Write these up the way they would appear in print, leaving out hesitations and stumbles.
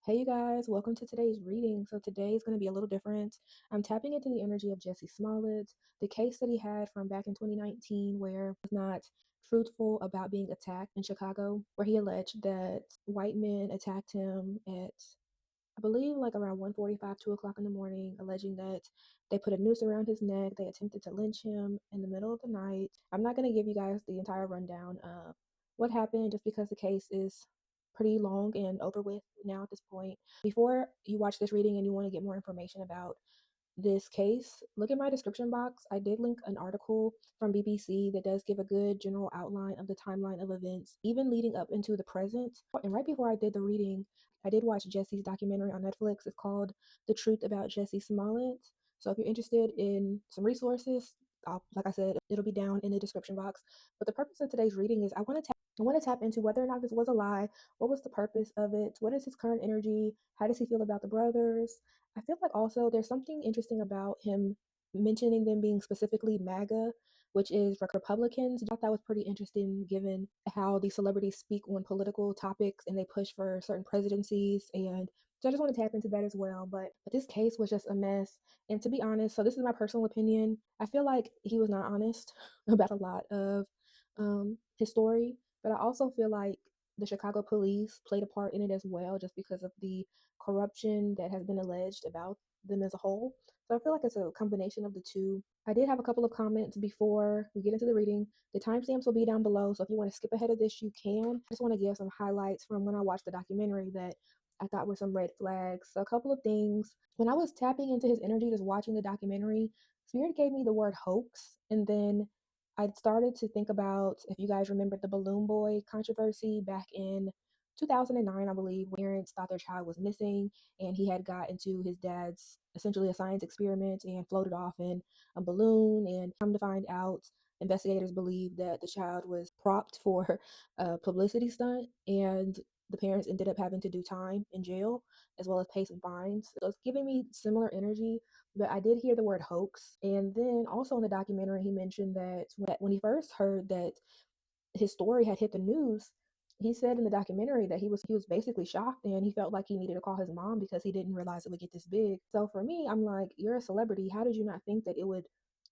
Hey you guys, welcome to today's reading. So today is going to be a little different. I'm tapping into the energy of Jussie Smollett, the case that he had from back in 2019 where he was not truthful about being attacked in Chicago, where he alleged that white men attacked him at, I believe, like around 1:45, 2 o'clock in the morning, alleging that they put a noose around his neck. They attempted to lynch him in the middle of the night. I'm not going to give you guys the entire rundown of what happened just because the case is pretty long and over with now at this point. Before you watch this reading and you want to get more information about this case, look in my description box. I did link an article from BBC that does give a good general outline of the timeline of events, even leading up into the present. And right before I did the reading, I did watch Jussie's documentary on Netflix. It's called The Truth About Jussie Smollett. So if you're interested in some resources, like I said, it'll be down in the description box. But the purpose of today's reading is I want to tap into whether or not this was a lie. What was the purpose of it? What is his current energy? How does he feel about the brothers? I feel like also there's something interesting about him mentioning them being specifically MAGA, which is Republicans. I thought that was pretty interesting given how these celebrities speak on political topics and they push for certain presidencies. And so I just want to tap into that as well. But this case was just a mess. And to be honest, so this is my personal opinion, I feel like he was not honest about a lot of his story. But I also feel like the Chicago police played a part in it as well, just because of the corruption that has been alleged about them as a whole. So I feel like it's a combination of the two. I did have a couple of comments before we get into the reading. The timestamps will be down below, so if you want to skip ahead of this, you can. I just want to give some highlights from when I watched the documentary that I thought were some red flags. So a couple of things. When I was tapping into his energy, just watching the documentary, Spirit gave me the word hoax, and then I started to think about, if you guys remember the Balloon Boy controversy back in 2009, I believe, where parents thought their child was missing and he had got into his dad's essentially a science experiment and floated off in a balloon. And come to find out, investigators believe that the child was propped for a publicity stunt, and the parents ended up having to do time in jail as well as pay some fines. So it's giving me similar energy, but I did hear the word hoax. And then also in the documentary, he mentioned that when he first heard that his story had hit the news, he said in the documentary that he was basically shocked and he felt like he needed to call his mom because he didn't realize it would get this big. So for me, I'm like, you're a celebrity. How did you not think that it would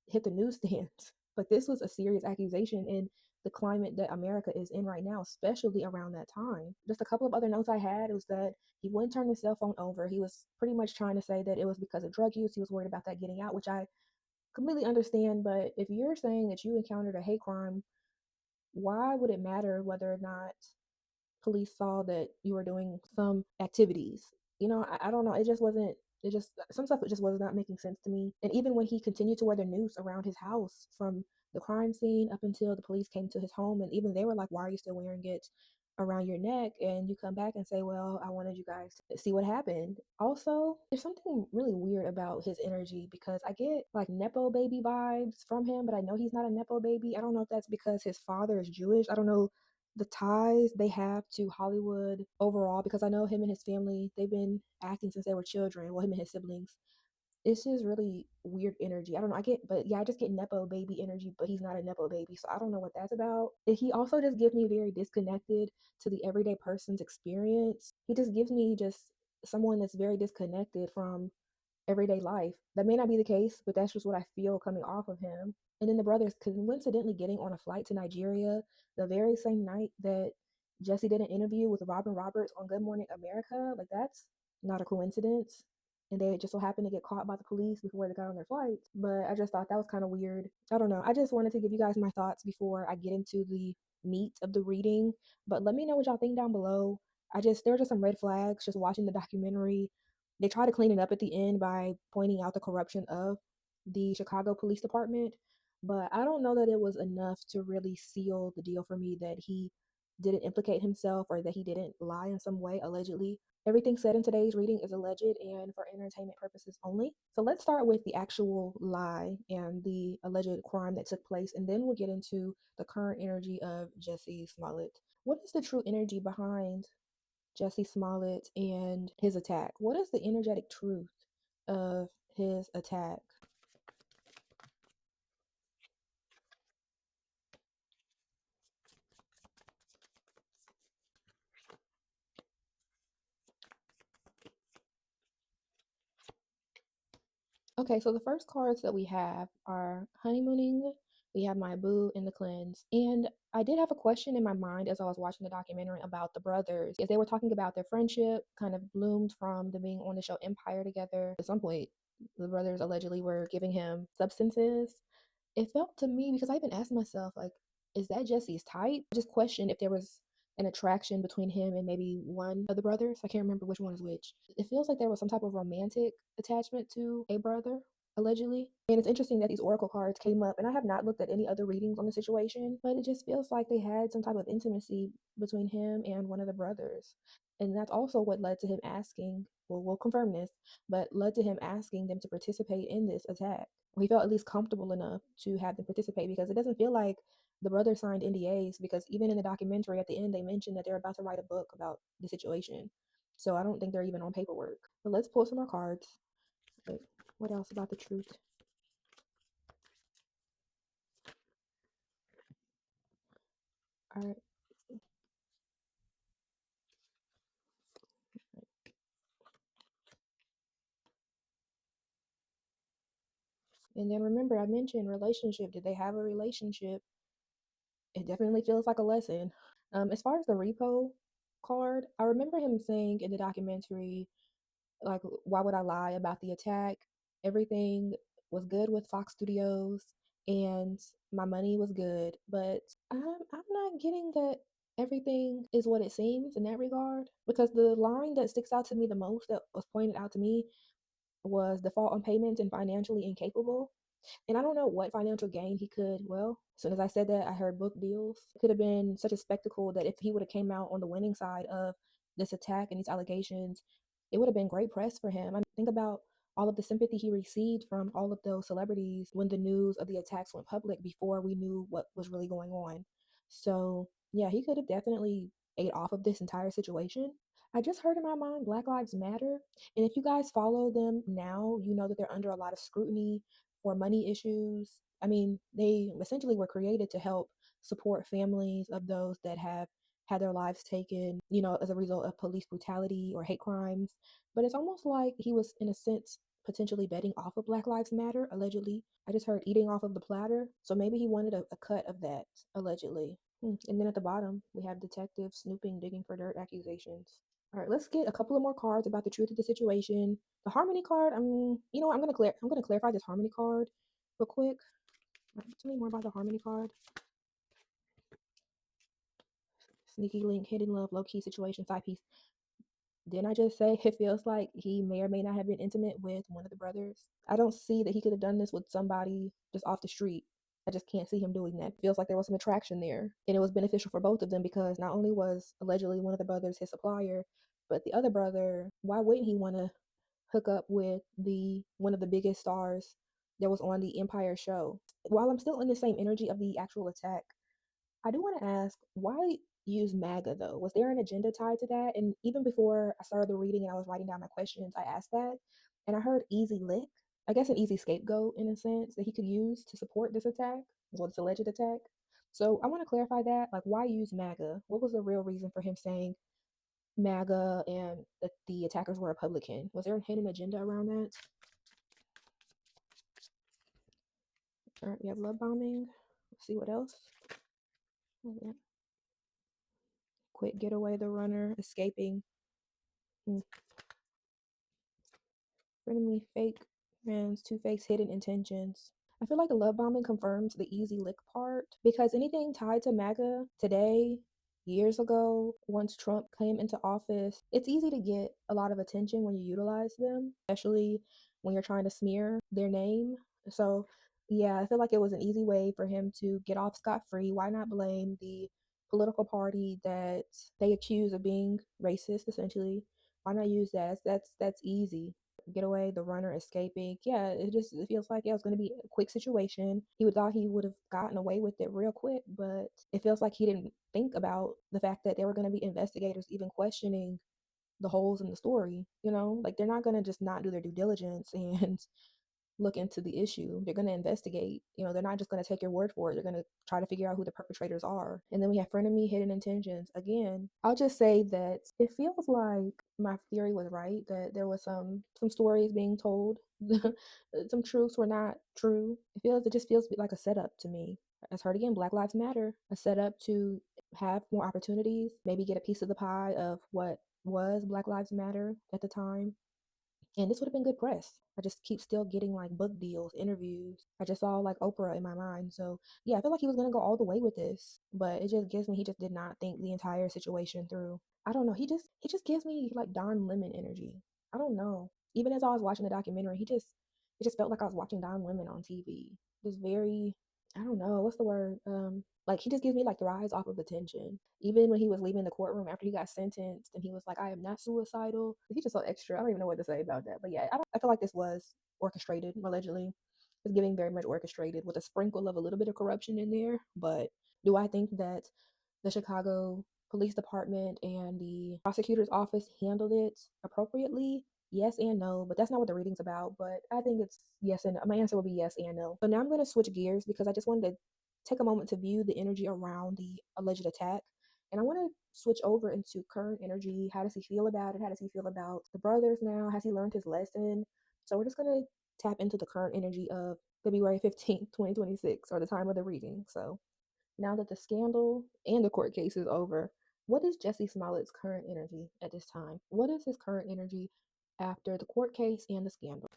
hit the newsstands? But this was a serious accusation in the climate that America is in right now, especially around that time. Just a couple of other notes I had was that he wouldn't turn his cell phone over. He was pretty much trying to say that it was because of drug use. He was worried about that getting out, which I completely understand. But if you're saying that you encountered a hate crime, why would it matter whether or not police saw that you were doing some activities? I don't know. It just, some stuff, it just was not making sense to me. And even when he continued to wear the noose around his house from the crime scene up until the police came to his home, and even they were like, why are you still wearing it around your neck? And you come back and say, well, I wanted you guys to see what happened. Also, there's something really weird about his energy because I get like Nepo baby vibes from him, but I know he's not a Nepo baby. I don't know if that's because his father is Jewish. I don't know the ties they have to Hollywood overall, because I know him and his family, they've been acting since they were children. Well, him and his siblings. It's just really weird energy. I don't know. But yeah, I just get Nepo baby energy, but he's not a Nepo baby. So I don't know what that's about. And he also just gives me very disconnected to the everyday person's experience. He just gives me just someone that's very disconnected from everyday life. That may not be the case, but that's just what I feel coming off of him. And then the brothers coincidentally getting on a flight to Nigeria the very same night that Jussie did an interview with Robin Roberts on Good Morning America. Like, that's not a coincidence. And they just so happened to get caught by the police before they got on their flights. But I just thought that was kind of weird. I don't know. I just wanted to give you guys my thoughts before I get into the meat of the reading. But let me know what y'all think down below. There were just some red flags just watching the documentary. They try to clean it up at the end by pointing out the corruption of the Chicago Police Department, but I don't know that it was enough to really seal the deal for me that he didn't implicate himself or that he didn't lie in some way, allegedly. Everything said in today's reading is alleged and for entertainment purposes only. So let's start with the actual lie and the alleged crime that took place, and then we'll get into the current energy of Jussie Smollett. What is the true energy behind Jussie Smollett and his attack? What is the energetic truth of his attack? Okay, so the first cards that we have are honeymooning. We have my boo and the cleanse. And I did have a question in my mind as I was watching the documentary about the brothers, as they were talking about their friendship kind of bloomed from them being on the show Empire together. At some point, the brothers allegedly were giving him substances. It felt to me, because I even asked myself, like, is that Jesse's type? I just questioned if there was an attraction between him and maybe one of the brothers. I can't remember which one is which. It feels like there was some type of romantic attachment to a brother, allegedly. And it's interesting that these oracle cards came up, and I have not looked at any other readings on the situation, but it just feels like they had some type of intimacy between him and one of the brothers. And that's also what led to him asking, well, we'll confirm this, but led to him asking them to participate in this attack. He felt at least comfortable enough to have them participate, because it doesn't feel like the brothers signed NDAs, because even in the documentary at the end they mentioned that they're about to write a book about the situation. So I don't think they're even on paperwork. But let's pull some more cards. Wait, what else about the truth? All right. And then remember, I mentioned relationship. Did they have a relationship? It definitely feels like a lesson. As far as the repo card, I remember him saying in the documentary, like, why would I lie about the attack? Everything was good with Fox Studios and my money was good, but I'm not getting that everything is what it seems in that regard, because the line that sticks out to me the most that was pointed out to me was default on payments and financially incapable. And I don't know what financial gain he could. Well, as soon as I said that, I heard book deals. It could have been such a spectacle that if he would have came out on the winning side of this attack and these allegations, it would have been great press for him. I mean, think about all of the sympathy he received from all of those celebrities when the news of the attacks went public before we knew what was really going on. So, yeah, he could have definitely ate off of this entire situation. I just heard in my mind Black Lives Matter. And if you guys follow them now, you know that they're under a lot of scrutiny for money issues. I mean, they essentially were created to help support families of those that have had their lives taken, as a result of police brutality or hate crimes. But it's almost like he was, in a sense, potentially betting off of Black Lives Matter, allegedly. I just heard eating off of the platter. So maybe he wanted a cut of that, allegedly. And then at the bottom, we have detectives snooping, digging for dirt accusations. All right, let's get a couple of more cards about the truth of the situation. The harmony card, I'm gonna clarify this harmony card real quick. Tell me more about the harmony card. Sneaky link, hidden love, low key situation, side piece. Didn't I just say it feels like he may or may not have been intimate with one of the brothers? I don't see that he could have done this with somebody just off the street. I just can't see him doing that. Feels like there was some attraction there. And it was beneficial for both of them, because not only was allegedly one of the brothers his supplier, but the other brother, why wouldn't he want to hook up with the one of the biggest stars that was on the Empire show? While I'm still in the same energy of the actual attack, I do want to ask, why use MAGA though? Was there an agenda tied to that? And even before I started the reading and I was writing down my questions, I asked that. And I heard easy lick, I guess an easy scapegoat in a sense that he could use to support this attack, well, this alleged attack. So I want to clarify that. Like, why use MAGA? What was the real reason for him saying MAGA and that the attackers were Republican? Was there a hidden agenda around that? All right, we have love bombing. Let's see what else. Oh, yeah. Quick getaway, the runner, escaping. Mm. Frenemy, fake friends, two-faced hidden intentions. I feel like the love bombing confirms the easy lick part, because anything tied to MAGA today, years ago, once Trump came into office, it's easy to get a lot of attention when you utilize them, especially when you're trying to smear their name. So, yeah, I feel like it was an easy way for him to get off scot-free. Why not blame the political party that they accuse of being racist, essentially? Why not use that? That's easy. Getaway, the runner escaping. Yeah, it feels like, yeah, it was going to be a quick situation. He would thought he would have gotten away with it real quick, but it feels like he didn't think about the fact that there were going to be investigators even questioning the holes in the story. Like, they're not going to just not do their due diligence and look into the issue. They're going to investigate. They're not just going to take your word for it. They're going to try to figure out who the perpetrators are. And then we have frenemy, hidden intentions. Again, I'll just say that it feels like my theory was right, that there was some stories being told. Some truths were not true. It just feels like a setup to me. As heard again, Black Lives Matter, a setup to have more opportunities, maybe get a piece of the pie of what was Black Lives Matter at the time. And this would have been good press. I just keep still getting like book deals, interviews. I just saw like Oprah in my mind. So yeah, I feel like he was gonna go all the way with this, but it just gives me he just did not think the entire situation through. I don't know. He just gives me like Don Lemon energy. I don't know. Even as I was watching the documentary, it just felt like I was watching Don Lemon on TV. Just very, I don't know, what's the word? Like he just gives me like the rise off of the tension. Even when he was leaving the courtroom after he got sentenced and he was like, I am not suicidal. He's just so extra. I don't even know what to say about that. But yeah, I feel like this was orchestrated, allegedly. It's giving very much orchestrated with a sprinkle of a little bit of corruption in there. But do I think that the Chicago Police Department and the prosecutor's office handled it appropriately? Yes and no, but that's not what the reading's about. But I think it's yes and no. My answer will be yes and no. So now I'm going to switch gears because I just wanted to take a moment to view the energy around the alleged attack. And I want to switch over into current energy. How does he feel about it? How does he feel about the brothers now? Has he learned his lesson? So we're just going to tap into the current energy of February 15th, 2026, or the time of the reading. So now that the scandal and the court case is over, what is Jussie Smollett's current energy at this time? What is his current energy after the court case and the scandal?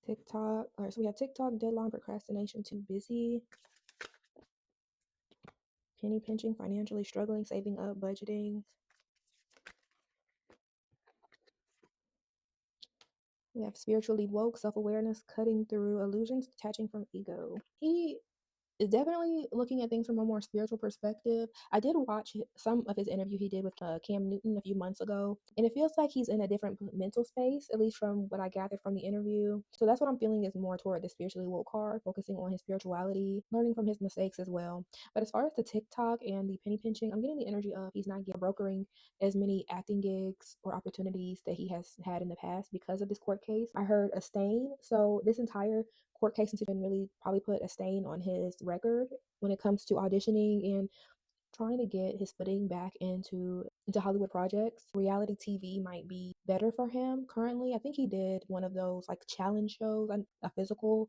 TikTok. All right, so we have TikTok, deadline, procrastination, too busy, penny pinching, financially struggling, saving up, budgeting. We have spiritually woke, self awareness, cutting through illusions, detaching from ego. He is definitely looking at things from a more spiritual perspective. I did watch some of his interview he did with Cam Newton a few months ago, and it feels like he's in a different mental space, at least from what I gathered from the interview. So that's what I'm feeling is more toward the spiritually woke card, focusing on his spirituality, learning from his mistakes as well. But as far as the TikTok and the penny pinching, I'm getting the energy of he's not brokering as many acting gigs or opportunities that he has had in the past because of this court case. I heard a stain. So this entire court case has been really probably put a stain on his record when it comes to auditioning and trying to get his footing back into Hollywood projects. Reality TV might be better for him currently. I think he did one of those like challenge shows, a physical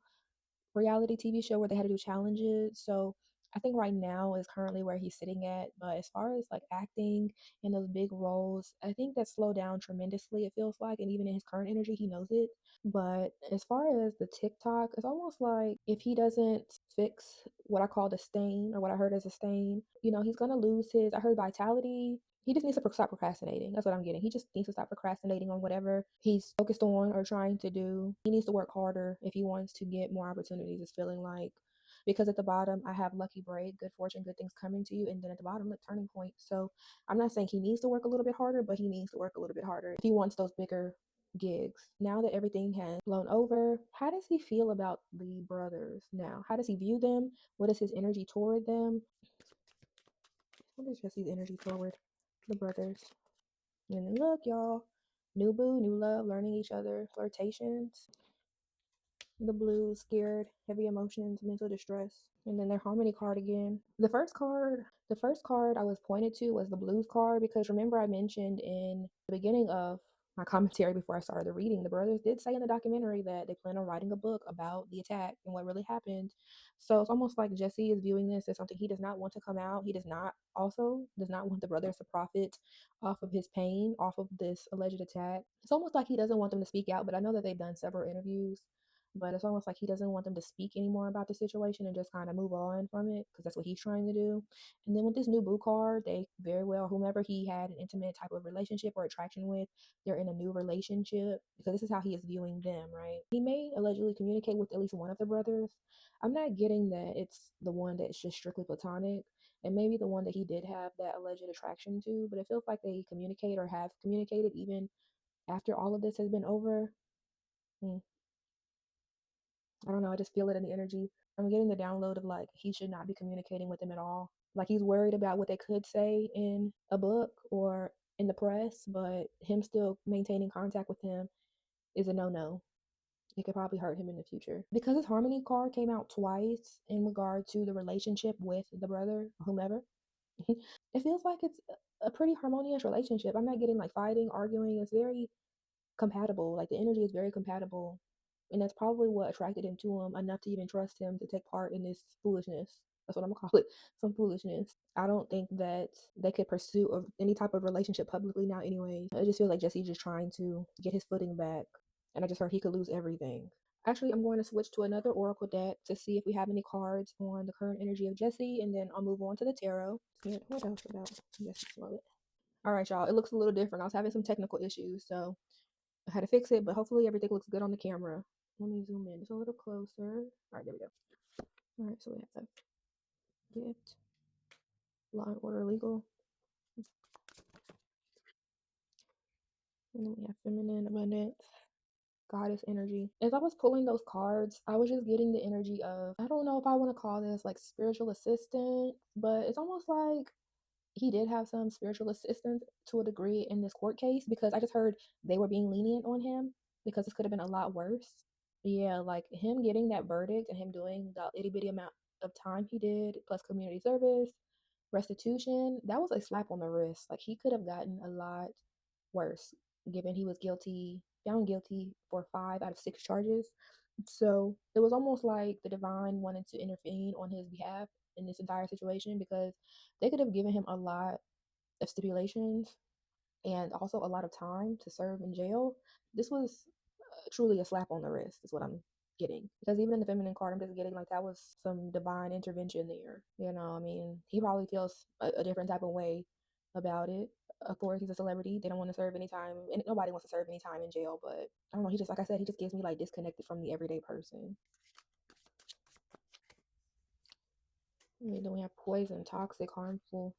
reality TV show where they had to do challenges. So I think right now is currently where he's sitting at. But as far as like acting in those big roles, I think that slowed down tremendously, it feels like. And even in his current energy, he knows it. But as far as the TikTok, it's almost like if he doesn't fix what I call the stain or what I heard as a stain, he's going to lose his, I heard vitality. He just needs to stop procrastinating. That's what I'm getting. He just needs to stop procrastinating on whatever he's focused on or trying to do. He needs to work harder if he wants to get more opportunities. It's feeling like because at the bottom I have lucky break, good fortune, good things coming to you, and then at the bottom look turning point. So I'm not saying he needs to work a little bit harder, but he needs to work a little bit harder if he wants those bigger gigs. Now that everything has blown over, how does he feel about the brothers now? How does he view them? What is his energy toward them? What is Jesse's energy toward the brothers? And then look, y'all. New boo, new love, learning each other, flirtations, the blues, scared, heavy emotions, mental distress. And then their harmony card again. The first card I was pointed to was the blues card because remember I mentioned in the beginning of my commentary before I started the reading, the brothers did say in the documentary that they plan on writing a book about the attack and what really happened. So it's almost like Jussie is viewing this as something he does not want to come out. He does not want the brothers to profit off of his pain, off of this alleged attack. It's almost like he doesn't want them to speak out, but I know that they've done several interviews, but it's almost like he doesn't want them to speak anymore about the situation and just kind of move on from it because that's what he's trying to do. And then with this new boo card, they very well, whomever he had an intimate type of relationship or attraction with, they're in a new relationship because this is how he is viewing them, right? He may allegedly communicate with at least one of the brothers. I'm not getting that it's the one that's just strictly platonic, and maybe the one that he did have that alleged attraction to, but it feels like they communicate or have communicated even after all of this has been over. Hmm. I don't know. I just feel it in the energy. I'm getting the download of like he should not be communicating with them at all. Like he's worried about what they could say in a book or in the press, but him still maintaining contact with him is a no-no. It could probably hurt him in the future. Because his Harmony card came out twice in regard to the relationship with the brother or whomever, it feels like it's a pretty harmonious relationship. I'm not getting like fighting, arguing. It's very compatible. Like the energy is very compatible. And that's probably what attracted him to him enough to even trust him to take part in this foolishness. That's what I'm gonna call it. Some foolishness. I don't think that they could pursue any type of relationship publicly now anyway. It just feels like Jesse's just trying to get his footing back. And I just heard he could lose everything. Actually, I'm going to switch to another oracle deck to see if we have any cards on the current energy of Jesse, and then I'll move on to the tarot. What else about Jesse Smollett? All right, y'all. It looks a little different. I was having some technical issues, so I had to fix it, but hopefully everything looks good on the camera. Let me zoom in just a little closer. All right, there we go. All right, so we have gift, law and order, legal, and then we have feminine, abundance, goddess energy. As I was pulling those cards, I was just getting the energy of, I don't know if I want to call this like spiritual assistant, but it's almost like he did have some spiritual assistance to a degree in this court case, because I just heard they were being lenient on him because this could have been a lot worse. Yeah, like him getting that verdict and him doing the itty bitty amount of time he did, plus community service, restitution, that was a slap on the wrist. Like he could have gotten a lot worse, given he was found guilty for 5 out of 6 charges. So it was almost like the divine wanted to intervene on his behalf in this entire situation, because they could have given him a lot of stipulations and also a lot of time to serve in jail. This was truly a slap on the wrist, is what I'm getting. Because even in the feminine card, I'm just getting like that was some divine intervention there. I mean, he probably feels a different type of way about it. Of course, he's a celebrity. They don't want to serve any time, and nobody wants to serve any time in jail. But I don't know. He just, like I said, he just gives me like disconnected from the everyday person. And then we have poison, toxic, harmful,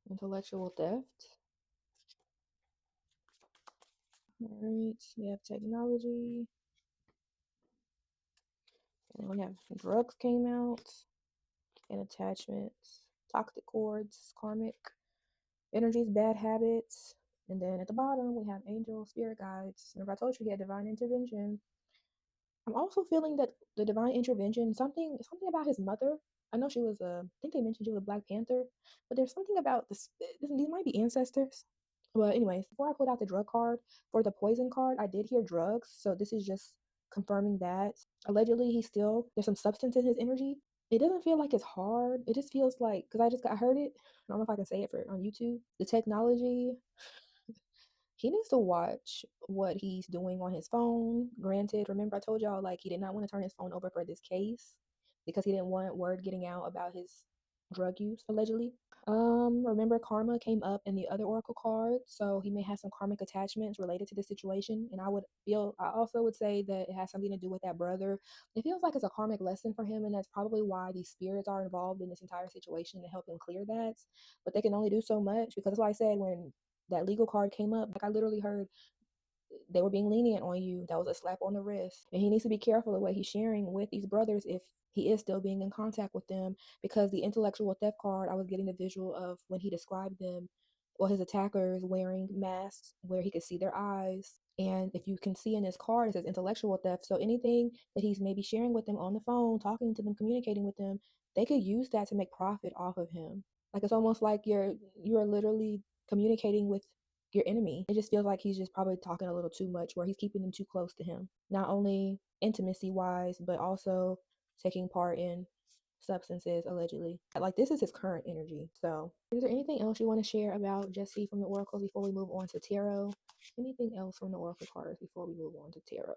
intellectual theft. All right, we have technology, and we have drugs came out, and attachments, toxic cords, karmic energies, bad habits, and then at the bottom we have angel, spirit guides. Remember, I told you he had divine intervention. I'm also feeling that the divine intervention, something about his mother. I know she was I think they mentioned she was a Black Panther, but there's something about this. These might be ancestors. But anyways, before I pulled out the drug card for the poison card, I did hear drugs. So this is just confirming that. Allegedly, there's some substance in his energy. It doesn't feel like it's hard. It just feels like, because I heard it. I don't know if I can say it on YouTube. The technology, he needs to watch what he's doing on his phone. Granted, remember I told y'all like he did not want to turn his phone over for this case because he didn't want word getting out about his drug use allegedly. Remember karma came up in the other oracle card, so he may have some karmic attachments related to this situation. And I also would say that it has something to do with that brother. It feels like it's a karmic lesson for him, and that's probably why these spirits are involved in this entire situation to help him clear that. But they can only do so much, because that's why I said when that legal card came up, like I literally heard they were being lenient on you. That was a slap on the wrist. And he needs to be careful the way he's sharing with these brothers if he is still being in contact with them, because the intellectual theft card, I was getting the visual of when he described them, well, his attackers wearing masks where he could see their eyes. And if you can see in his card, it says intellectual theft. So anything that he's maybe sharing with them on the phone, talking to them, communicating with them, they could use that to make profit off of him. Like it's almost like you're literally communicating with your enemy. It just feels like he's just probably talking a little too much, where he's keeping them too close to him. Not only intimacy wise, but also taking part in substances allegedly. Like this is his current energy. So is there anything else you want to share about Jesse from the oracles before we move on to tarot? Anything else from the oracle cards before we move on to tarot?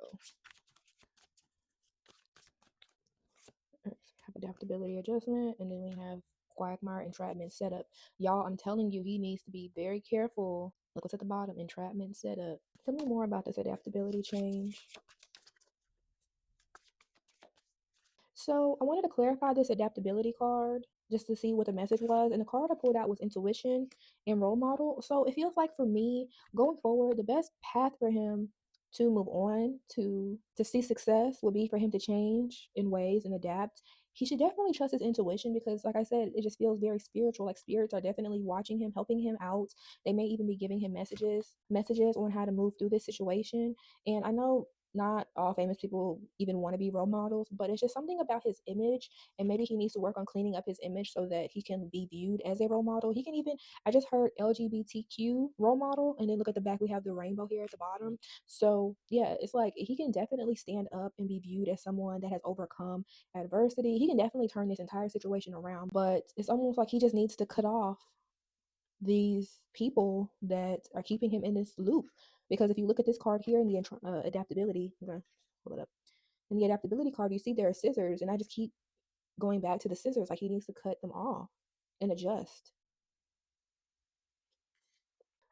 Right, so we have adaptability adjustment, and then we have quagmire entrapment setup. Y'all, I'm telling you, he needs to be very careful. Look what's at the bottom, entrapment setup. Tell me more about this adaptability change. So I wanted to clarify this adaptability card just to see what the message was. And the card I pulled out was intuition and role model. So it feels like for me, going forward, the best path for him to move on to see success would be for him to change in ways and adapt he should definitely trust his intuition because, like I said, it just feels very spiritual. Like spirits are definitely watching him, helping him out. They may even be giving him messages on how to move through this situation. And I know not all famous people even want to be role models, but it's just something about his image, and maybe he needs to work on cleaning up his image so that he can be viewed as a role model. He can even, I just heard LGBTQ role model, and then look at the back, we have the rainbow here at the bottom. So yeah, it's like he can definitely stand up and be viewed as someone that has overcome adversity. He can definitely turn this entire situation around, but it's almost like he just needs to cut off these people that are keeping him in this loop. Because if you look at this card here in the adaptability, I'm gonna pull it up. In the adaptability card, you see there are scissors, and I just keep going back to the scissors. Like he needs to cut them off and adjust.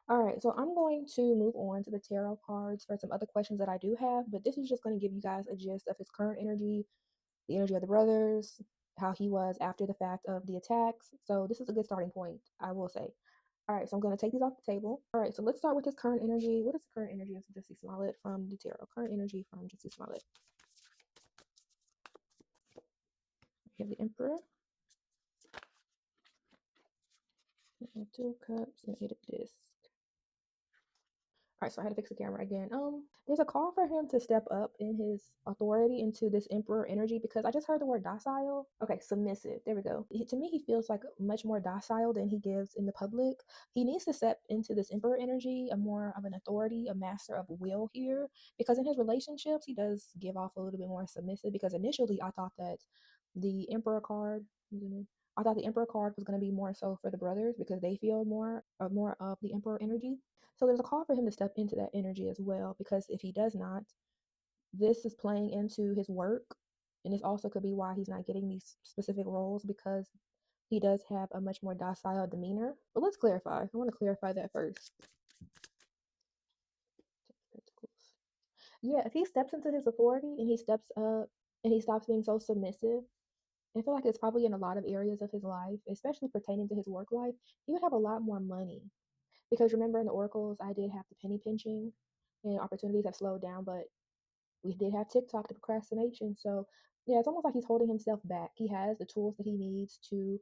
All right, so I'm going to move on to the tarot cards for some other questions that I do have, but this is just going to give you guys a gist of his current energy, the energy of the brothers, how he was after the fact of the attacks. So this is a good starting point, I will say. All right, so I'm going to take these off the table. All right, so let's start with his current energy. What is the current energy of Jussie Smollett from the tarot? Current energy from Jussie Smollett. We have the Emperor, and Two of Cups, and Eight of Discs. All right, so I had to fix the camera again. There's a call for him to step up in his authority into this emperor energy because I just heard the word docile. Okay, submissive. There we go. To me, he feels like much more docile than he gives in the public. He needs to step into this emperor energy, a more of an authority, a master of will here, because in his relationships, he does give off a little bit more submissive. Because initially, I thought that the emperor card. I thought the emperor card was going to be more so for the brothers because they feel more of the emperor energy. So there's a call for him to step into that energy as well, because if he does not, this is playing into his work. And this also could be why he's not getting these specific roles, because he does have a much more docile demeanor. But let's clarify. I want to clarify that first. Yeah, if he steps into his authority and he steps up and he stops being so submissive, I feel like it's probably in a lot of areas of his life, especially pertaining to his work life, he would have a lot more money. Because remember in the oracles, I did have the penny pinching and opportunities have slowed down, but we did have TikTok, the procrastination. So yeah, it's almost like he's holding himself back. He has the tools that he needs to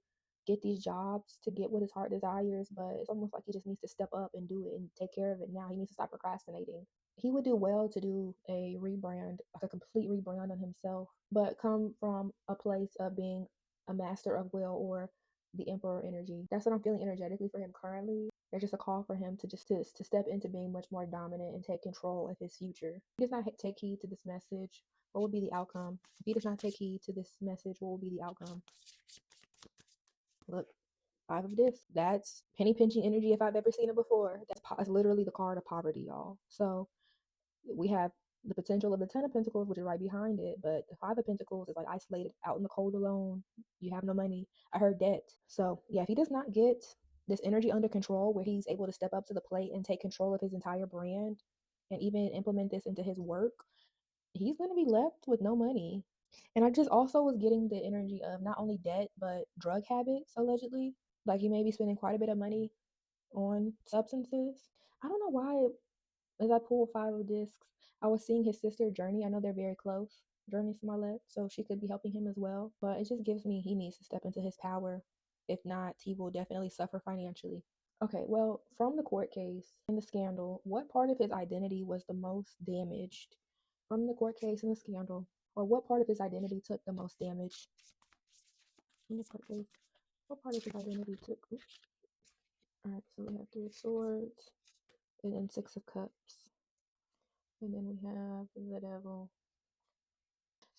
get these jobs, to get what his heart desires, but it's almost like he just needs to step up and do it and take care of it now. He needs to stop procrastinating. He would do well to do a rebrand, like a complete rebrand on himself, but come from a place of being a master of will or the emperor energy. That's what I'm feeling energetically for him currently. There's just a call for him to just to step into being much more dominant and take control of his future. If he does not take heed to this message, what will be the outcome? If he does not take heed to this message, what will be the outcome? Look, Five of Discs. That's penny pinching energy if I've ever seen it before. That's literally the card of poverty, y'all. So we have the potential of the Ten of Pentacles, which is right behind it, but the Five of Pentacles is like isolated, out in the cold alone. You have no money. I heard debt. So yeah, if he does not get this energy under control, where he's able to step up to the plate and take control of his entire brand and even implement this into his work, he's going to be left with no money. And I just also was getting the energy of not only debt, but drug habits, allegedly. Like he may be spending quite a bit of money on substances. I don't know why, as I pulled Five of Discs, I was seeing his sister Journey. I know they're very close, Journey Smollett, so she could be helping him as well. But it just gives me he needs to step into his power. If not, he will definitely suffer financially. Okay, well, from the court case and the scandal, what part of his identity was the most damaged? From the court case and the scandal, or what part of his identity took the most damage? From the court case, what part of his identity took? Oops. All right, so we have Three of Swords, and then Six of Cups. And then we have the devil.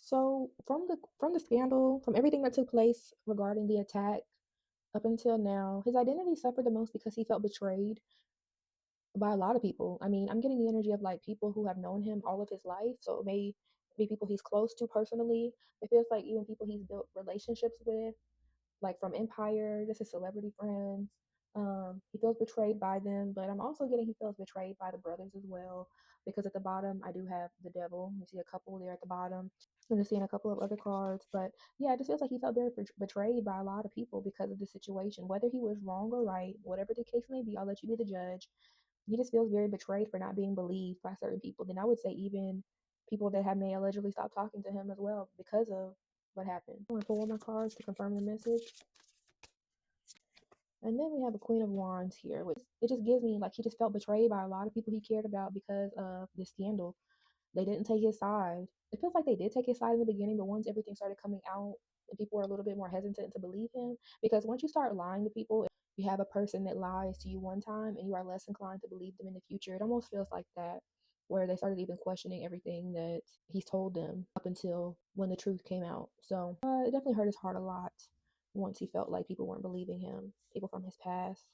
So from the scandal, from everything that took place regarding the attack up until now, his identity suffered the most because he felt betrayed by a lot of people. I mean, I'm getting the energy of like people who have known him all of his life. So it may be people he's close to personally. It feels like even people he's built relationships with, like from Empire, just his celebrity friends. He feels betrayed by them, but I'm also getting he feels betrayed by the brothers as well. Because at the bottom, I do have the devil. You see a couple there at the bottom. I'm just seeing a couple of other cards, but yeah, it just feels like he felt very betrayed by a lot of people because of the situation. Whether he was wrong or right, whatever the case may be, I'll let you be the judge. He just feels very betrayed for not being believed by certain people. Then I would say even people that have may allegedly stopped talking to him as well because of what happened. I'm going to pull one of my cards to confirm the message. And then we have a Queen of Wands here, which it just gives me like he just felt betrayed by a lot of people he cared about because of this scandal. They didn't take his side. It feels like they did take his side in the beginning, but once everything started coming out and people were a little bit more hesitant to believe him, because once you start lying to people, you have a person that lies to you one time and you are less inclined to believe them in the future. It almost feels like that, where they started even questioning everything that he's told them up until when the truth came out. So it definitely hurt his heart a lot once he felt like people weren't believing him, people from his past,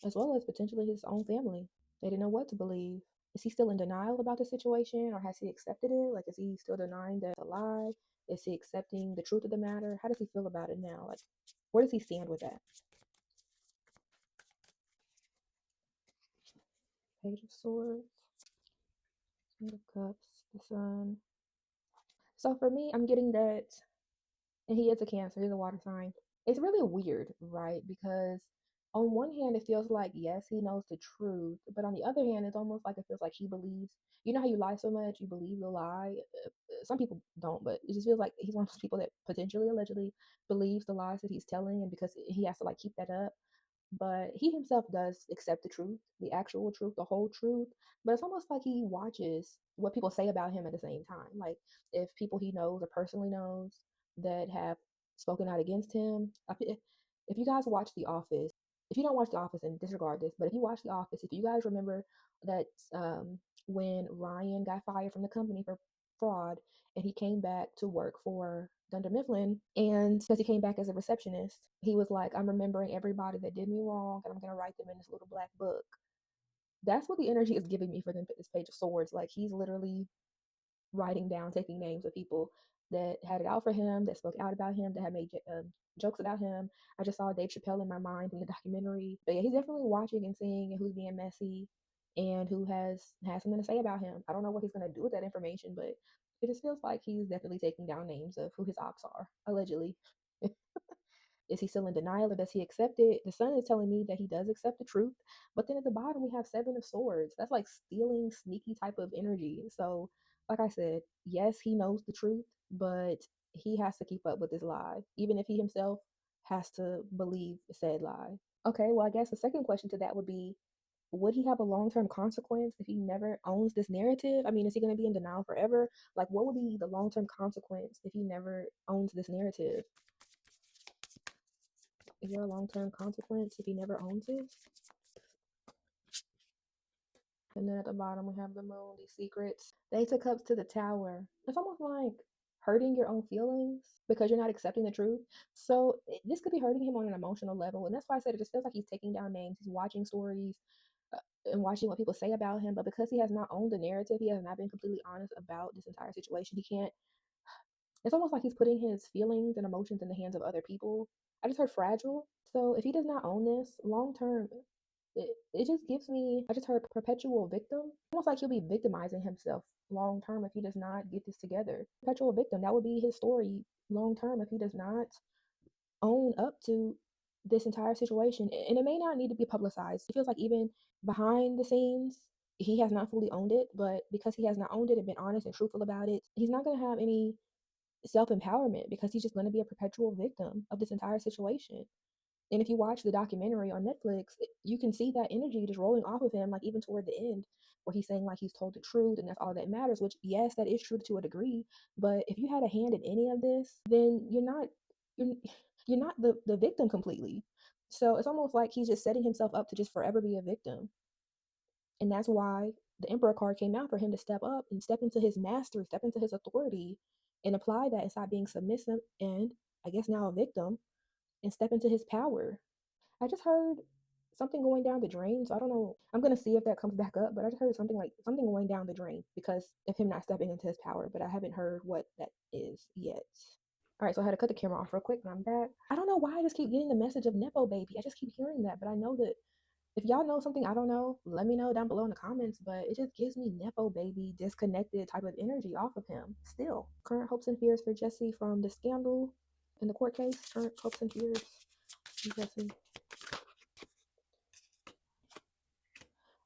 as well as potentially his own family. They didn't know what to believe. Is he still in denial about the situation, or has he accepted it? Like, is he still denying that it's a lie? Is he accepting the truth of the matter? How does he feel about it now? Like, where does he stand with that? Page of Swords, Knight of Cups, the Sun. So for me, I'm getting that, and he is a Cancer, he's a water sign. It's really weird, right? Because on one hand, it feels like, yes, he knows the truth, but on the other hand, it's almost like it feels like he believes. You know how you lie so much, you believe the lie? Some people don't, but it just feels like he's one of those people that potentially, allegedly, believes the lies that he's telling, and because he has to like keep that up. But he himself does accept the truth, the actual truth, the whole truth. But it's almost like he watches what people say about him at the same time. Like if people he knows or personally knows that have spoken out against him. If you guys watch The Office, if you don't watch The Office and disregard this, but if you watch The Office, if you guys remember that when Ryan got fired from the company for fraud and he came back to work for Dunder Mifflin, and because he came back as a receptionist, he was like, I'm remembering everybody that did me wrong and I'm going to write them in this little black book. That's what the energy is giving me for this Page of Swords. Like he's literally writing down, taking names of people that had it out for him, that spoke out about him, that had made jokes about him. I just saw Dave Chappelle in my mind in the documentary. But yeah, he's definitely watching and seeing who's being messy and who has something to say about him. I don't know what he's going to do with that information, but it just feels like he's definitely taking down names of who his ops are, allegedly. Is he still in denial or does he accept it? The Sun is telling me that he does accept the truth. But then at the bottom, we have Seven of Swords. That's like stealing, sneaky type of energy. So, like I said, yes, he knows the truth, but he has to keep up with this lie, even if he himself has to believe said lie. Okay, well, I guess the second question to that would be, would he have a long-term consequence if he never owns this narrative? I mean, is he going to be in denial forever? Like, what would be the long-term consequence if he never owns this narrative? Is there a long-term consequence if he never owns it? And then at the bottom we have the Moon, these secrets. The Ace of Cups to the Tower. It's almost like hurting your own feelings because you're not accepting the truth. So this could be hurting him on an emotional level, and that's why I said it just feels like he's taking down names. He's watching stories and watching what people say about him, but because he has not owned the narrative, he has not been completely honest about this entire situation. He can't. It's almost like he's putting his feelings and emotions in the hands of other people. I just heard fragile. So if he does not own this long term, it just gives me, I just heard perpetual victim. Almost like he'll be victimizing himself long term if he does not get this together. Perpetual victim, that would be his story long term if he does not own up to this entire situation. And it may not need to be publicized. It feels like even behind the scenes, he has not fully owned it, but because he has not owned it and been honest and truthful about it, he's not going to have any self empowerment because he's just going to be a perpetual victim of this entire situation. And if you watch the documentary on Netflix, you can see that energy just rolling off of him, like even toward the end, where he's saying like he's told the truth and that's all that matters, which yes, that is true to a degree. But if you had a hand in any of this, then you're you're not the victim completely. So it's almost like he's just setting himself up to just forever be a victim. And that's why the Emperor card came out for him to step up and step into his mastery, step into his authority, and apply that and stop being submissive and I guess now a victim and step into his power. I just heard something going down the drain. So I don't know. I'm gonna see if that comes back up. But I just heard something like something going down the drain because of him not stepping into his power. But I haven't heard what that is yet. All right, so I had to cut the camera off real quick, and I'm back. I don't know why I just keep getting the message of Nepo baby. I just keep hearing that, but I know that if y'all know something I don't know, let me know down below in the comments. But it just gives me Nepo baby disconnected type of energy off of him. Still, current hopes and fears for Jussie from the scandal in the court case. Current hopes and fears for Jussie.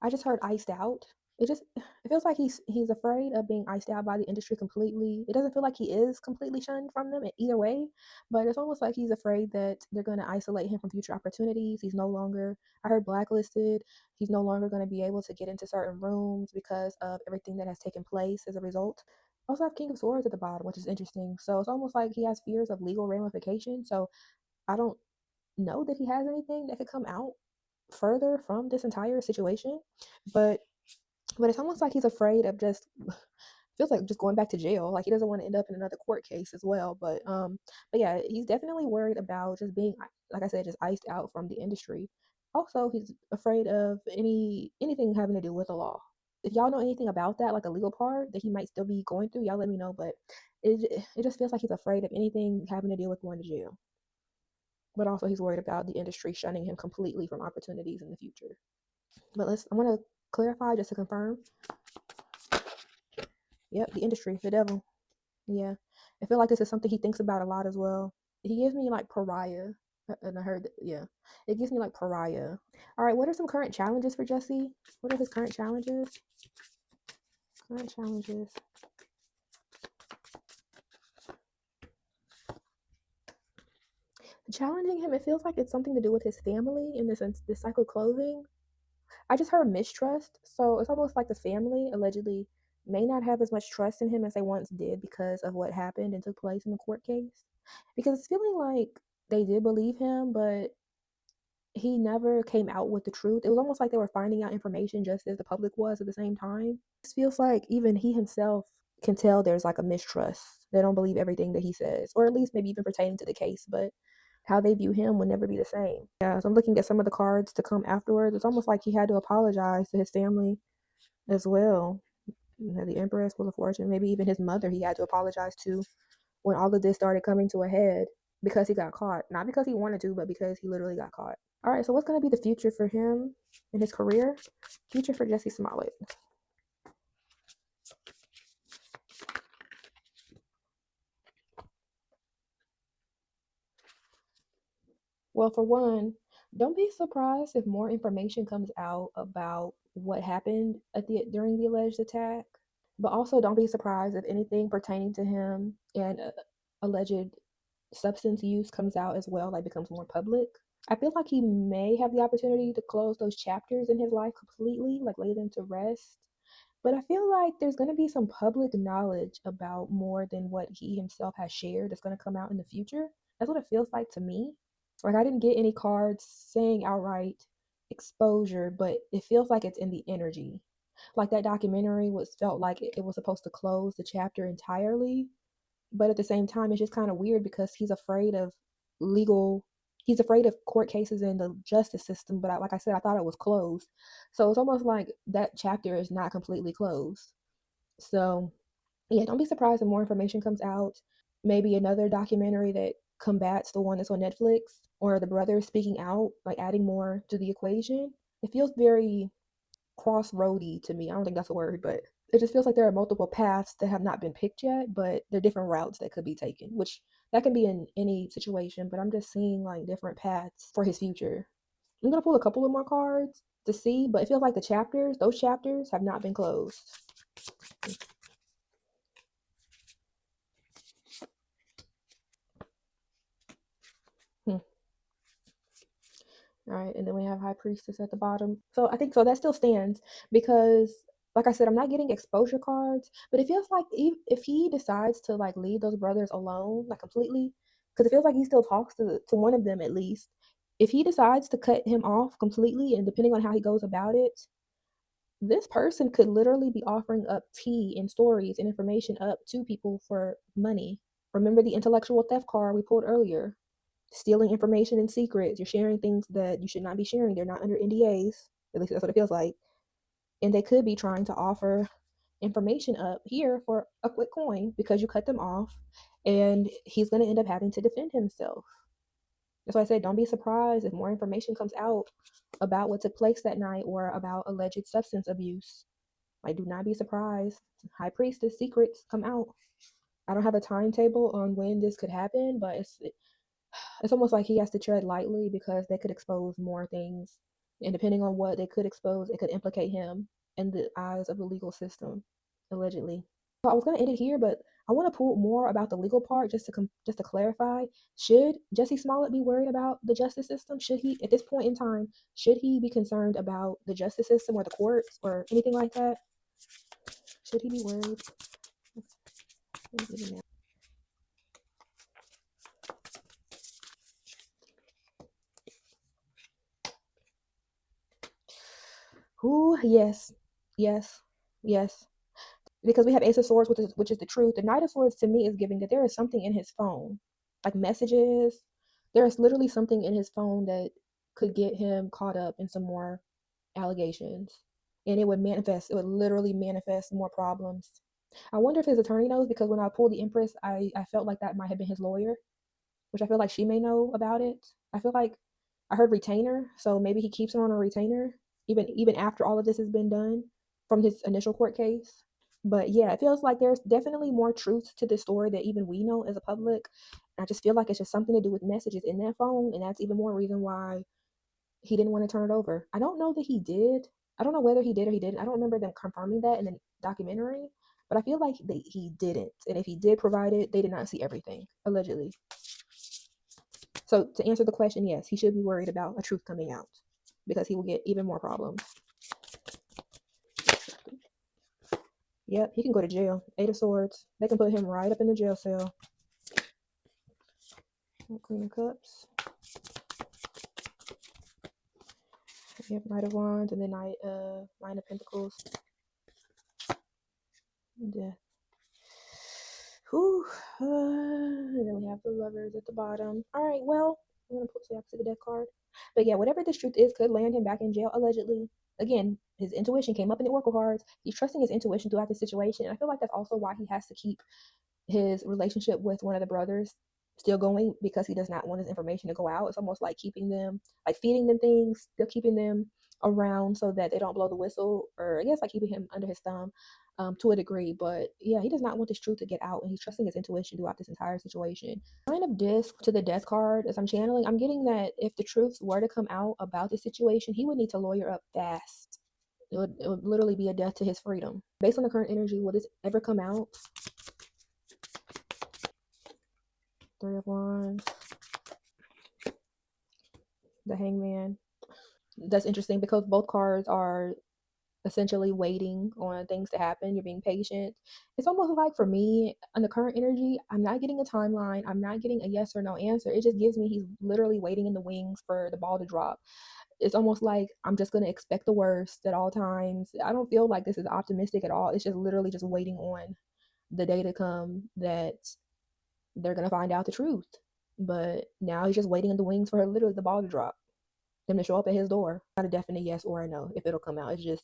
I just heard iced out. It just It feels like he's afraid of being iced out by the industry completely. It doesn't feel like he is completely shunned from them either way, but it's almost like he's afraid that they're going to isolate him from future opportunities. He's no longer, I heard, blacklisted. He's no longer going to be able to get into certain rooms because of everything that has taken place as a result. I also have King of Swords at the bottom, which is interesting. So it's almost like he has fears of legal ramifications. So I don't know that he has anything that could come out further from this entire situation, but it's almost like he's afraid of just feels like just going back to jail. Like he doesn't want to end up in another court case as well. But yeah, he's definitely worried about just being, like I said, just iced out from the industry. Also, he's afraid of anything having to do with the law. If y'all know anything about that, like the legal part that he might still be going through, y'all let me know. But it just feels like he's afraid of anything having to do with going to jail. But also, he's worried about the industry shunning him completely from opportunities in the future. But I'm gonna clarify just to confirm. Yep, the industry, the devil. Yeah. I feel like this is something he thinks about a lot as well. He gives me like pariah. And I heard that, yeah. It gives me like pariah. All right, what are some current challenges for Jussie? What are his current challenges? Current challenges. Challenging him, it feels like it's something to do with his family in this cycle closing. I just heard mistrust. So it's almost like the family allegedly may not have as much trust in him as they once did because of what happened and took place in the court case. Because it's feeling like they did believe him, but he never came out with the truth. It was almost like they were finding out information just as the public was at the same time. It feels like even he himself can tell there's like a mistrust. They don't believe everything that he says, or at least maybe even pertaining to the case, but how they view him would never be the same. Yeah, so I'm looking at some of the cards to come afterwards. It's almost like he had to apologize to his family as well. The Empress, Wheel of Fortune, maybe even his mother he had to apologize to when all of this started coming to a head because he got caught. Not because he wanted to, but because he literally got caught. All right, so what's going to be the future for him in his career? Future for Jussie Smollett. Well, for one, don't be surprised if more information comes out about what happened during the alleged attack. But also, don't be surprised if anything pertaining to him and alleged substance use comes out as well, like becomes more public. I feel like he may have the opportunity to close those chapters in his life completely, like lay them to rest. But I feel like there's going to be some public knowledge about more than what he himself has shared that's going to come out in the future. That's what it feels like to me. Like I didn't get any cards saying outright exposure, but it feels like it's in the energy. Like that documentary was felt like it was supposed to close the chapter entirely, but at the same time it's just kind of weird because legal he's afraid of court cases and the justice system, but like I said, I thought it was closed. So it's almost like that chapter is not completely closed. So yeah, don't be surprised if more information comes out. Maybe another documentary that combats the one that's on Netflix, or the brothers speaking out, like adding more to the equation. It feels very crossroady to me. I don't think that's a word, but it just feels like there are multiple paths that have not been picked yet, but they're different routes that could be taken, which that can be in any situation, but I'm just seeing like different paths for his future. I'm gonna pull a couple of more cards to see, but it feels like those chapters have not been closed. Hmm. All right, and then we have High Priestess at the bottom. So I think so that still stands because, like I said, I'm not getting exposure cards, but it feels like if he decides to like leave those brothers alone, like completely, because it feels like he still talks to one of them at least. If he decides to cut him off completely, and depending on how he goes about it, this person could literally be offering up tea and stories and information up to people for money. Remember the intellectual theft card we pulled earlier? Stealing information in secret. You're sharing things that you should not be sharing. They're not under NDAs. At least that's what it feels like. And they could be trying to offer information up here for a quick coin because you cut them off. And he's going to end up having to defend himself. That's why I said don't be surprised if more information comes out about what took place that night or about alleged substance abuse. Like, do not be surprised. High Priestess secrets come out. I don't have a timetable on when this could happen, but it's almost like he has to tread lightly because they could expose more things. And depending on what they could expose, it could implicate him in the eyes of the legal system, allegedly. So I was gonna end it here, but I want to pull more about the legal part just to clarify. Should Jussie Smollett be worried about the justice system? Should he, at this point in time, should he be concerned about the justice system or the courts or anything like that? Should he be worried? Who? Yes, yes, yes. Because we have Ace of Swords, which is the truth. The Knight of Swords to me is giving that there is something in his phone, like messages. There is literally something in his phone that could get him caught up in some more allegations, and it would manifest. It would literally manifest more problems. I wonder if his attorney knows, because when I pulled the Empress, I felt like that might have been his lawyer, which I feel like she may know about it. I feel like I heard retainer, so maybe he keeps her on a retainer even after all of this has been done from his initial court case. But yeah, it feels like there's definitely more truth to this story that even we know as a public. I just feel like it's just something to do with messages in that phone, and that's even more reason why he didn't want to turn it over. I don't know that he did. I don't know whether he did or he didn't. I don't remember them confirming that in the documentary, but I feel like he didn't. And if he did provide it, they did not see everything, allegedly. So to answer the question, yes, he should be worried about a truth coming out, because he will get even more problems. Yep, he can go to jail. Eight of Swords. They can put him right up in the jail cell. Queen of Cups. Yep, Knight of Wands, and then Nine of Pentacles. Death. Whew. And then we have the Lovers at the bottom. All right, well, I'm going to put the opposite of the death card. But yeah, whatever this truth is could land him back in jail, allegedly. Again, his intuition came up in the Oracle cards. He's trusting his intuition throughout the situation. And I feel like that's also why he has to keep his relationship with one of the brothers still going, because he does not want his information to go out. It's almost like keeping them, like feeding them things, still keeping them around so that they don't blow the whistle, or I guess like keeping him under his thumb to a degree. But yeah, he does not want this truth to get out, and he's trusting his intuition throughout this entire situation. Kind of disc to the death card as I'm channeling, I'm getting that if the truths were to come out about this situation, he would need to lawyer up fast. It would literally be a death to his freedom. Based on the current energy, will this ever come out? Three of Wands. The Hangman. That's interesting because both cards are essentially waiting on things to happen. You're being patient. It's almost like, for me, on the current energy, I'm not getting a timeline. I'm not getting a yes or no answer. It just gives me he's literally waiting in the wings for the ball to drop. It's almost like I'm just going to expect the worst at all times. I don't feel like this is optimistic at all. It's just literally just waiting on the day to come that they're going to find out the truth. But now he's just waiting in the wings for literally the ball to drop, them to show up at his door. Not a definite yes or a no if it'll come out. It's just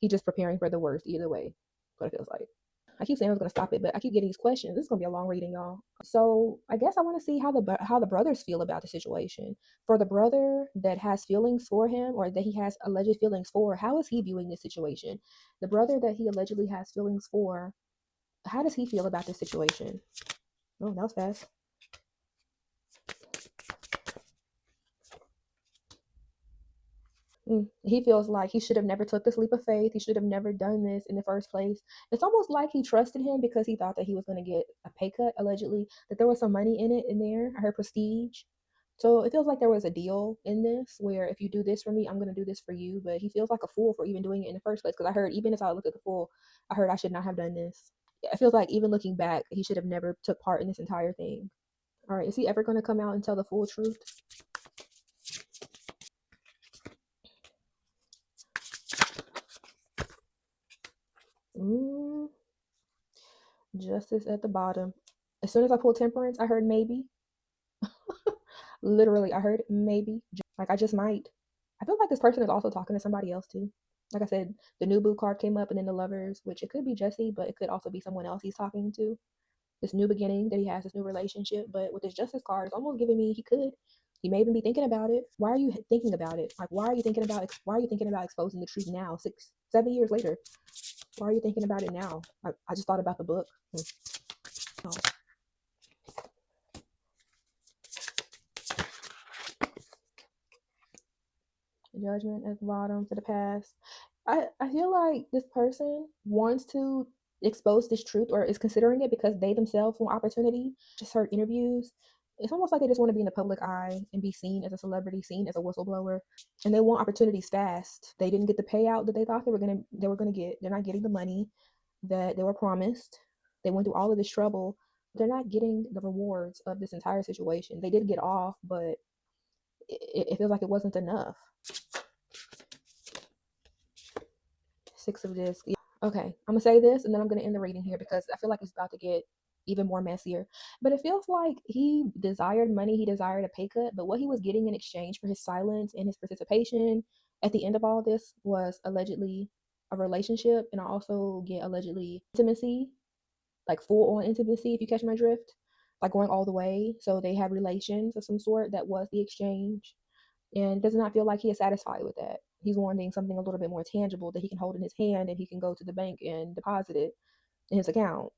he's just preparing for the worst either way. What it feels like. I keep saying I was gonna stop it, but I keep getting these questions. This is gonna be a long reading, y'all. So I guess I want to see how the brothers feel about the situation. For the brother that has feelings for him, or that he has alleged feelings for, how is he viewing this situation? The brother that he allegedly has feelings for, how does he feel about this situation? Oh, that was fast. He feels like he should have never took this leap of faith. He should have never done this in the first place. It's almost like he trusted him because he thought that he was going to get a pay cut, allegedly, that there was some money in there. I heard prestige. So it feels like there was a deal in this where if you do this for me, I'm going to do this for you. But he feels like a fool for even doing it in the first place, because I heard, even as I looked at the fool, I heard I should not have done this. It feels like, even looking back, he should have never took part in this entire thing. All right, is he ever going to come out and tell the full truth? Mm, Justice at the bottom. As soon as I pulled Temperance, I heard maybe. Literally, I heard maybe. Like, I just might. I feel like this person is also talking to somebody else too. Like I said, the new boo card came up, and then the Lovers, which it could be Jussie, but it could also be someone else he's talking to. This new beginning that he has, this new relationship. But with this Justice card, it's almost giving me he could. He may even be thinking about it. Why are you thinking about it? Like, why are you thinking about? Why are you thinking about exposing the truth now, 7 years later? Why are you thinking about it now? I just thought about the book. Oh. Judgment at the bottom for the past. I feel like this person wants to expose this truth or is considering it because they themselves want opportunity. Just heard interviews. It's almost like they just want to be in the public eye and be seen as a celebrity, seen as a whistleblower, and they want opportunities fast. They didn't get the payout that they thought they were gonna get. They're not getting the money that they were promised. They went through all of this trouble. They're not getting the rewards of this entire situation. They did get off, but it feels like it wasn't enough. Six of this. Yeah. Okay, I'm gonna say this and then I'm gonna end the reading here because I feel like it's about to get even more messier. But it feels like he desired money, he desired a pay cut, but what he was getting in exchange for his silence and his participation at the end of all this was allegedly a relationship, and I also get allegedly intimacy, like full on intimacy, if you catch my drift, like going all the way. So they have relations of some sort. That was the exchange, and does not feel like he is satisfied with that. He's wanting something a little bit more tangible that he can hold in his hand and he can go to the bank and deposit it in his account.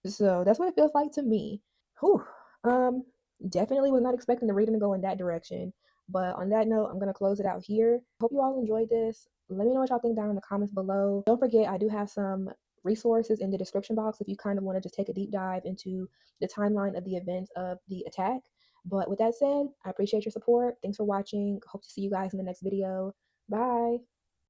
So that's what it feels like to me. Whew. Um, Definitely was not expecting the reading to go in that direction. But on that note, I'm gonna close it out here. Hope you all enjoyed this. Let me know what y'all think down in the comments below. Don't forget, I do have some resources in the description box if you kind of want to just take a deep dive into the timeline of the events of the attack. But with that said, I appreciate your support. Thanks for watching. Hope to see you guys in the next video. Bye.